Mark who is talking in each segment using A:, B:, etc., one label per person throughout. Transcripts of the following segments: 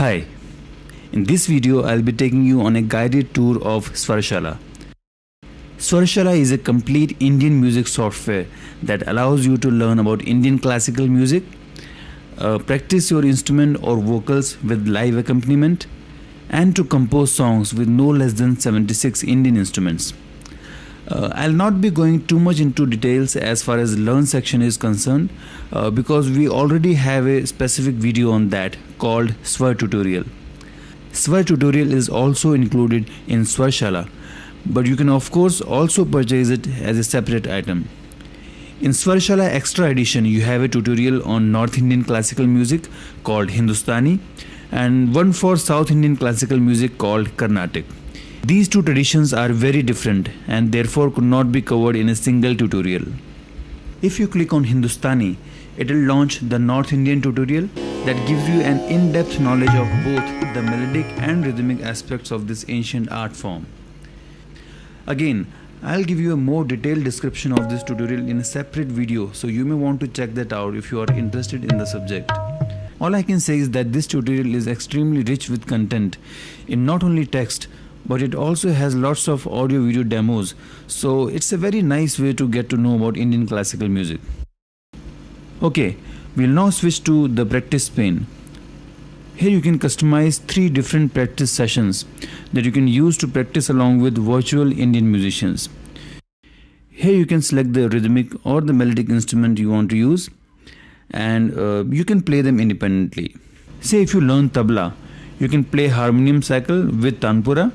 A: Hi, in this video I'll be taking you on a guided tour of SwarShala. SwarShala is a complete Indian music software that allows you to learn about Indian classical music, practice your instrument or vocals with live accompaniment, and to compose songs with no less than 76 Indian instruments. I'll not be going too much into details as far as learn section is concerned because we already have a specific video on that called Swar tutorial. Swar tutorial is also included in SwarShala, but you can of course also purchase it as a separate item. In SwarShala Extra Edition you have a tutorial on North Indian classical music called Hindustani and one for South Indian classical music called Carnatic. These two traditions are very different and therefore could not be covered in a single tutorial. If you click on Hindustani, it will launch the North Indian tutorial that gives you an in-depth knowledge of both the melodic and rhythmic aspects of this ancient art form. Again, I'll give you a more detailed description of this tutorial in a separate video, so you may want to check that out if you are interested in the subject. All I can say is that this tutorial is extremely rich with content in not only text, but it also has lots of audio video demos, so it's a very nice way to get to know about Indian classical music. Okay, we'll now switch to the practice pane. Here you can customize 3 different practice sessions that you can use to practice along with virtual Indian musicians. Here you can select the rhythmic or the melodic instrument you want to use and you can play them independently. Say if you learn tabla, you can play harmonium cycle with tanpura.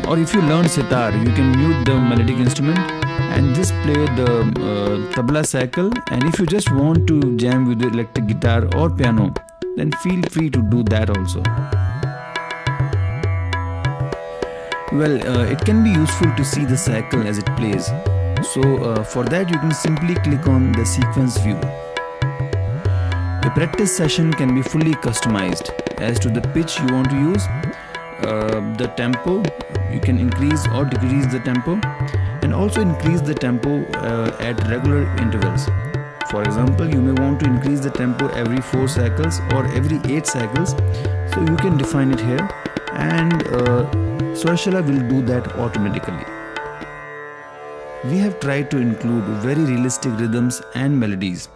A: Or if you learn sitar, you can mute the melodic instrument and just play the tabla cycle, and if you just want to jam with the electric guitar or piano, then feel free to do that also. Well, it can be useful to see the cycle as it plays, so for that you can simply click on the sequence view. The practice session can be fully customized as to the pitch you want to use, the tempo. You can increase or decrease the tempo and also increase the tempo at regular intervals. For example, you may want to increase the tempo every 4 cycles or every 8 cycles, so you can define it here, and SwarShala will do that automatically. We have tried to include very realistic rhythms and melodies,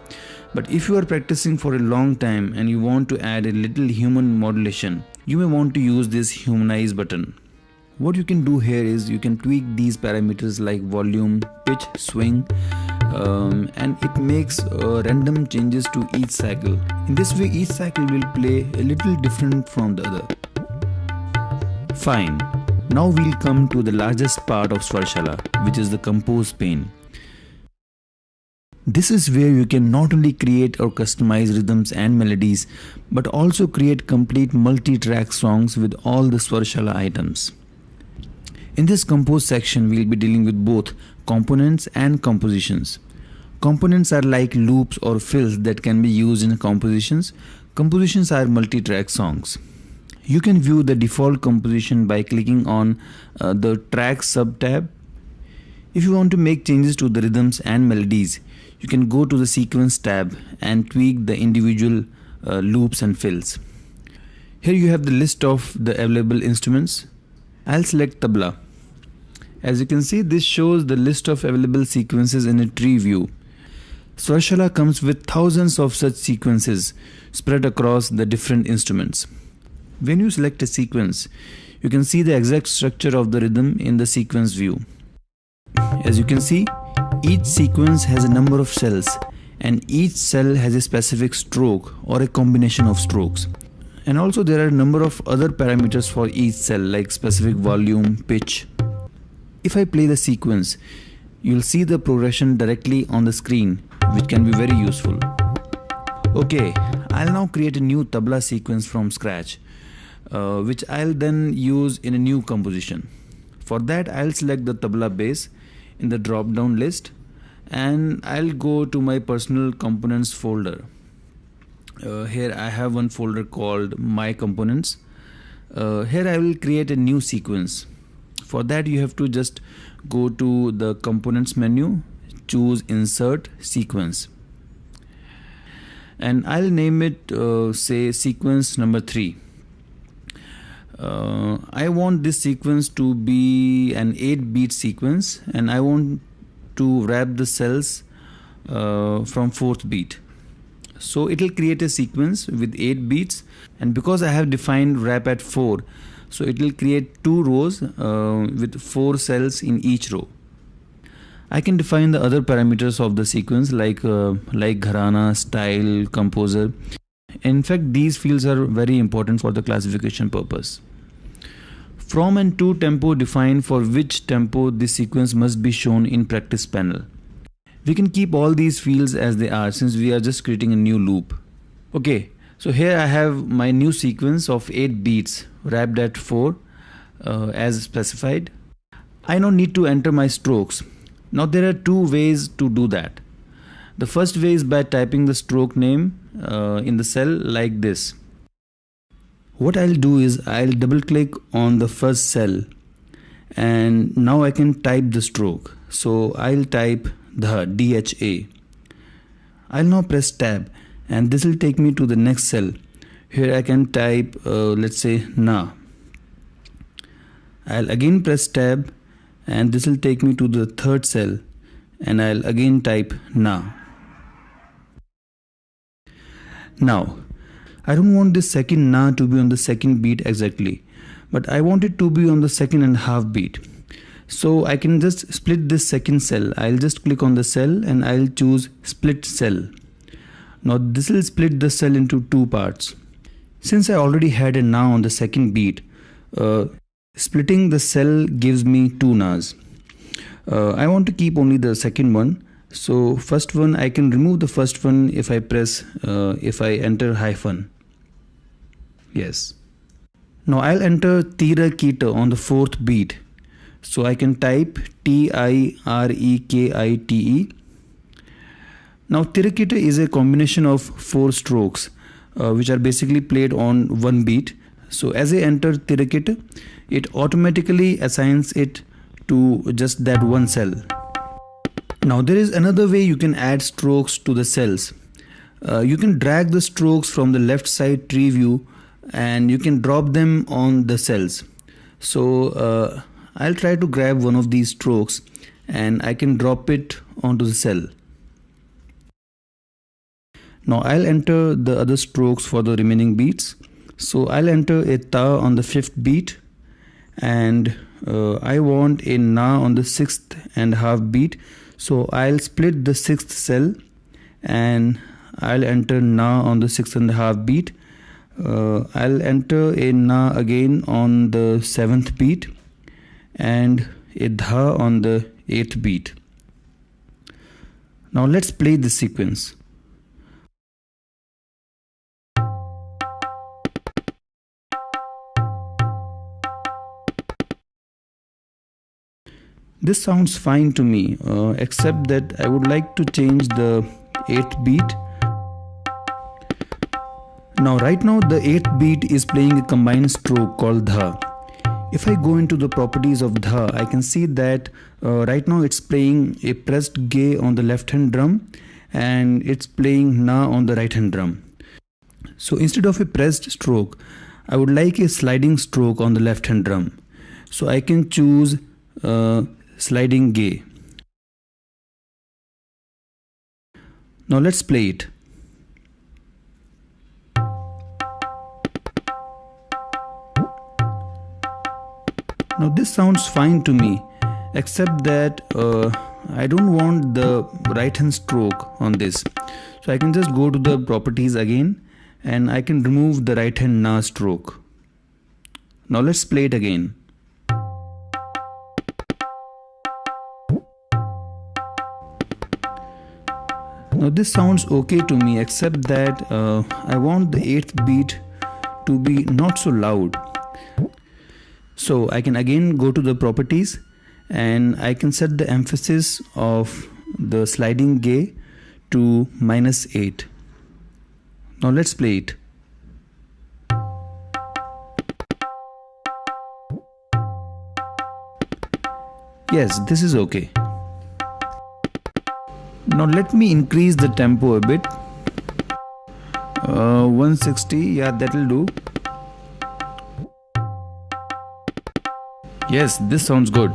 A: but if you are practicing for a long time and you want to add a little human modulation, you may want to use this humanize button. What you can do here is you can tweak these parameters like volume, pitch, swing, and it makes random changes to each cycle. In this way each cycle will play a little different from the other. Fine, now we'll come to the largest part of SwarShala, which is the compose pane. This is where you can not only create or customize rhythms and melodies, but also create complete multi-track songs with all the SwarShala items. In this compose section, we'll be dealing with both components and compositions. Components are like loops or fills that can be used in compositions. Compositions are multi-track songs. You can view the default composition by clicking on the track sub-tab. If you want to make changes to the rhythms and melodies, you can go to the sequence tab and tweak the individual loops and fills. Here you have the list of the available instruments. I'll select tabla. As you can see, this shows the list of available sequences in a tree view. SwarShala comes with thousands of such sequences spread across the different instruments. When you select a sequence, you can see the exact structure of the rhythm in the sequence view. As you can see, each sequence has a number of cells and each cell has a specific stroke or a combination of strokes. And also there are a number of other parameters for each cell like specific volume, pitch. If I play the sequence, you'll see the progression directly on the screen, which can be very useful. Okay, I'll now create a new tabla sequence from scratch, which I'll then use in a new composition. For that, I'll select the tabla bass in the drop down list and I'll go to my personal components folder. Here I have one folder called My Components. Here I will create a new sequence. For that you have to just go to the Components menu, choose Insert Sequence, and I'll name it say sequence number 3. I want this sequence to be an 8-beat sequence, and I want to wrap the cells from 4th beat. So it will create a sequence with 8 beats, and because I have defined wrap at 4, so it will create 2 rows with 4 cells in each row. I can define the other parameters of the sequence like gharana, style, composer. In fact, these fields are very important for the classification purpose. From and to tempo define for which tempo this sequence must be shown in practice panel. We can keep all these fields as they are since we are just creating a new loop. Okay, so here I have my new sequence of 8 beats wrapped at 4 as specified. I now need to enter my strokes. Now there are 2 ways to do that. The first way is by typing the stroke name in the cell like this. What I'll do is I'll double click on the first cell, and now I can type the stroke. So I'll type the DHA. I'll now press tab, and this will take me to the next cell. Here I can type let's say na. I'll again press tab, and this will take me to the 3rd cell, and I'll again type na. Now I don't want this second na to be on the 2nd beat exactly, but I want it to be on the 2.5 beat. So I can just split this 2nd cell. I'll just click on the cell and I'll choose split cell. Now this will split the cell into 2 parts. Since I already had a na on the 2nd beat, splitting the cell gives me 2 nas. I want to keep only the 2nd one. So first one, I can remove the first one if I enter hyphen. Yes. Now I'll enter tira kita on the 4th beat. So I can type TIREKITE. Now tirakita is a combination of 4 strokes which are basically played on 1 beat. So as I enter tirakita, it automatically assigns it to just that 1 cell. Now there is another way you can add strokes to the cells. You can drag the strokes from the left side tree view and you can drop them on the cells. So I'll try to grab one of these strokes and I can drop it onto the cell. Now I'll enter the other strokes for the remaining beats. So I'll enter a ta on the 5th beat, and I want a na on the 6.5 beat. So I'll split the 6th cell and I'll enter na on the 6.5 beat. I'll enter a na again on the 7th beat and a dha on the 8th beat. Now let's play this sequence. This sounds fine to me, except that I would like to change the 8th beat. Now right now the 8th beat is playing a combined stroke called dha. If I go into the properties of dha, I can see that right now it's playing a pressed ge on the left hand drum and it's playing na on the right hand drum. So instead of a pressed stroke, I would like a sliding stroke on the left hand drum. So I can choose sliding ge. Now let's play it. Now this sounds fine to me, except that I don't want the right hand stroke on this. So I can just go to the properties again and I can remove the right hand na stroke. Now let's play it again. Now this sounds okay to me, except that I want the 8th beat to be not so loud. So I can again go to the properties and I can set the emphasis of the sliding ge to -8. Now let's play it. Yes, this is okay. Now let me increase the tempo a bit. 160, yeah, that'll do. Yes, this sounds good.